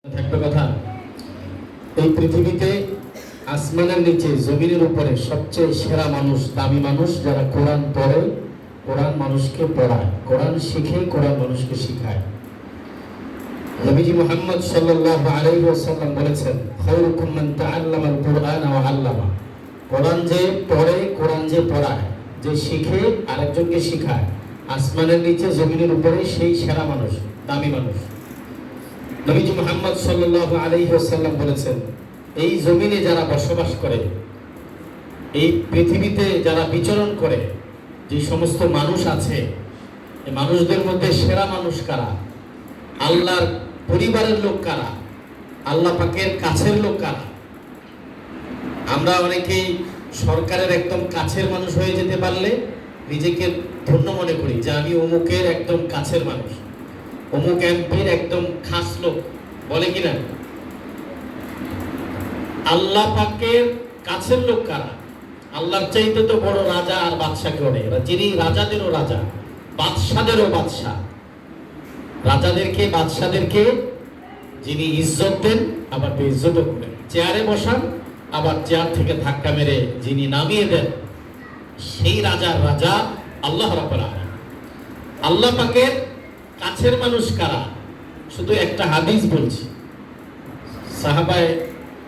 থাকবে কথা, এই পৃথিবীতে আসমানের নিচে জমিনের উপরে সবচেয়ে সেরা মানুষ, দামি মানুষ যারা কোরআন পড়ে, কোরআন মানুষকে পড়ায়, কোরআন শিখে, কোরআন মানুষকে শিখায়। নবীজি মুহাম্মদ সাল্লাল্লাহু আলাইহি ওয়াসাল্লাম বলেছেন, খায়রুকুম মান তাআল্লামাল কুরআন ওয়া আল্লামা। কোরআন যে পড়ে, কোরআন যে পড়ায়, যে শিখে আরেকজনকে শিখায়, আসমানের নিচে জমিনের উপরে সেই সেরা মানুষ, দামি মানুষ। নবীজি মুহাম্মদ সাল্লাল্লাহু আলাইহি ওয়াসাল্লাম বলেছেন, এই জমিনে যারা বসবাস করে, এই পৃথিবীতে যারা বিচরণ করে, যে সমস্ত মানুষ আছে, এই মানুষদের মধ্যে সেরা মানুষ কারা? আল্লাহর পরিবারের লোক কারা? আল্লাহ পাকের কাছের লোক কারা? আমরা অনেকেই সরকারের একদম কাছের মানুষ হয়ে যেতে পারলে নিজেকে ধন্য মনে করি যে আমি অমুকের একদম কাছের মানুষ, অমুক এমপির একদম খাস লোক, বলে কিনা? আল্লাহ পাকের কাছের লোক কারা? আল্লাহর চাইতে তো বড় রাজা আর বাদশা কেউ নেই। যিনি রাজাদেরও রাজা, বাদশাদেরও বাদশা, রাজাদেরকে বাদশাদেরকে যিনি ইজ্জত দেন আবার বেইজ্জতও করেন, চেয়ারে বসান আবার চেয়ার থেকে ধাক্কা মেরে যিনি নামিয়ে দেন, সেই রাজার রাজা আল্লাহ রাব্বুল আলামিন। আল্লাহ পাকের কাছের মানুষ কারা? শুধু একটা হাদিস বলছি। সাহাবায়ে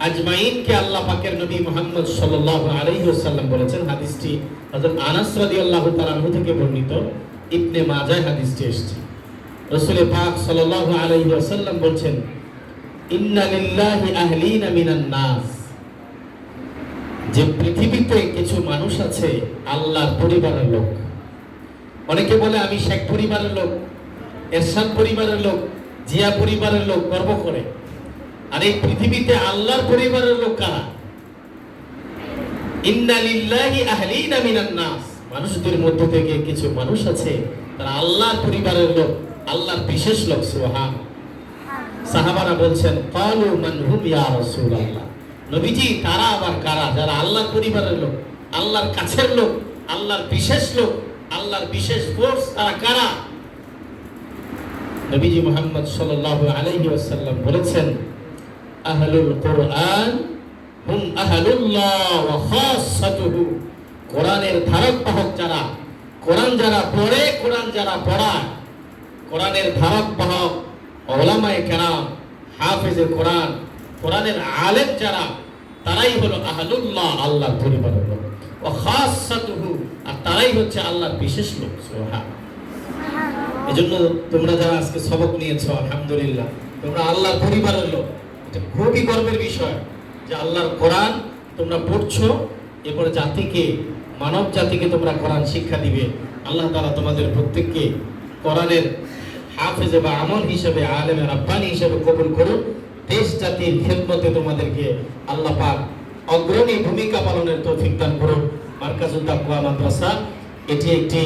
আজমাইনকে আল্লাহ পাকের নবী মুহাম্মদ সাল্লাল্লাহু আলাইহি ওয়াসাল্লাম বলেছেন, হাদিসটি হযরত আনাস রাদিয়াল্লাহু তাআলা আনহু থেকে বর্ণিত, ইবনে মাজাহ হাদিসটি এসেছে। রাসূল পাক সাল্লাল্লাহু আলাইহি ওয়াসাল্লাম বলেন, ইন্না লিল্লাহি আহলিনা মিনান নাস। যে পৃথিবীতে কিছু মানুষ আছে আল্লাহর পরিবারের লোক। অনেকে বলে আমি শেখ পরিবারের লোক, এরশাদ পরিবারের লোক, জিয়া পরিবারের লোক, গর্ব করে। আর এই পৃথিবীতে আল্লাহর পরিবারের লোক কারা? ইন্না লিল্লাহি আহলিনা মিনান নাস। মানুষদের মধ্য থেকে কিছু মানুষ আছে তারা আল্লাহর পরিবারের লোক, আল্লাহর বিশেষ লোক। সুবহান। সাহাবারা বলছেন, ক্বালু মান হুম ইয়া রাসূলুল্লাহ। নবীজি, তারা আবার কারা যারা আল্লাহর পরিবারের লোক, আল্লাহর কাছের লোক, আল্লাহর বিশেষ লোক, আল্লাহর বিশেষ ফোর্স, তারা কারা? নবীজি মুহাম্মদ সাল্লাল্লাহু আলাইহি ওয়াসাল্লাম বলেছেন, আহলুল কুরআন হুম আহলুল্লাহ ওয়া খাসাতুহু। কোরআনের ধারক বাহক যারা, কোরআন যারা পড়ে, কোরআন যারা পড়ায়, কোরআনের ধারক বাহক উলামায়ে কেরাম, হাফেজে কোরআন, কোরআনের আলেম যারা, তারাই হলো আহলুল্লাহ, আল্লাহর পরিবারের লোক, ওয়া খাসাতুহু, আর তারাই হচ্ছে আল্লাহর বিশেষ লোক। সুবহান। এজন্য তোমরা যারা আজকে সবক নিয়েছো, আলহামদুলিল্লাহ, তোমরা আল্লাহর পরিবারের লোক। এটা খুবই গর্বের বিষয় যে আল্লাহর কোরআন তোমরা পড়ছো, এরপরে জাতিকে, মানব জাতিকে তোমরা কোরআন শিক্ষা দিবে। আল্লাহ তাআলা তোমাদের প্রত্যেককে কোরআনের হাফেজে বা আমল হিসেবে, আলেমে রাব্বানি হিসেবে কবুল করুন। দেশ জাতির খেদমতে তোমাদেরকে আল্লাহ পাক অগ্রণী ভূমিকা পালনের তৌফিক দান করুন। মারকাজুত তাকওয়া মাদ্রাসা এটি একটি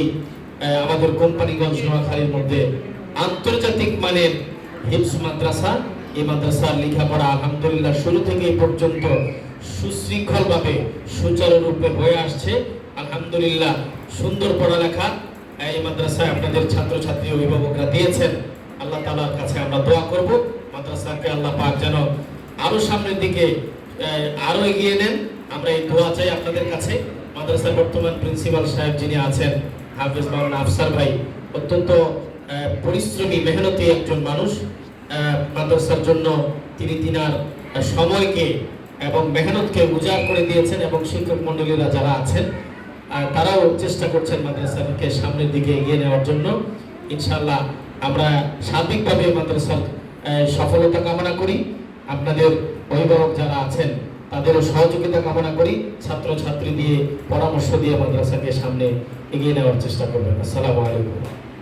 আমাদের কোম্পানিগঞ্জ নোয়াখালীর মধ্যে আন্তর্জাতিক মানের হিফজ মাদ্রাসা। এই মাদ্রাসার লেখাপড়া আলহামদুলিল্লাহ শুরু থেকে এই পর্যন্ত সুশৃঙ্খলভাবে, সুচারুরূপে হয়ে আসছে। আলহামদুলিল্লাহ সুন্দর পড়ালেখা এই মাদ্রাসায় আপনাদের ছাত্রছাত্রী অভিভাবকরা দিয়েছেন। আল্লাহ তাআলার কাছে আমরা দোয়া করব মাদ্রাসাকে আল্লাহ পাক যেন আরো সামনের দিকে আরো এগিয়ে নেন। আমরা এই দোয়া চাই আপনাদের কাছে। মাদ্রাসার বর্তমান প্রিন্সিপাল সাহেব যিনি আছেন, হাফেজ মাওলানা আফসার ভাই, অত্যন্ত পরিশ্রমী, মেহনতি একজন মানুষ। মাদ্রাসার জন্য তিনি তিনার সময়কে এবং মেহনতকে উজাড় করে দিয়েছেন, এবং শিক্ষক মণ্ডলীরা যারা আছেন তারাও চেষ্টা করছেন মাদ্রাসাকে সামনের দিকে এগিয়ে নেওয়ার জন্য। ইনশাআল্লাহ আমরা সার্বিকভাবে মাদ্রাসার সফলতা কামনা করি। আপনাদের অভিভাবক যারা আছেন তাদেরও সহযোগিতা কামনা করি। ছাত্রছাত্রী দিয়ে, পরামর্শ দিয়ে মাদ্রাসাকে সামনে এগিয়ে নেওয়ার চেষ্টা করবেন। আসসালামু আলাইকুম।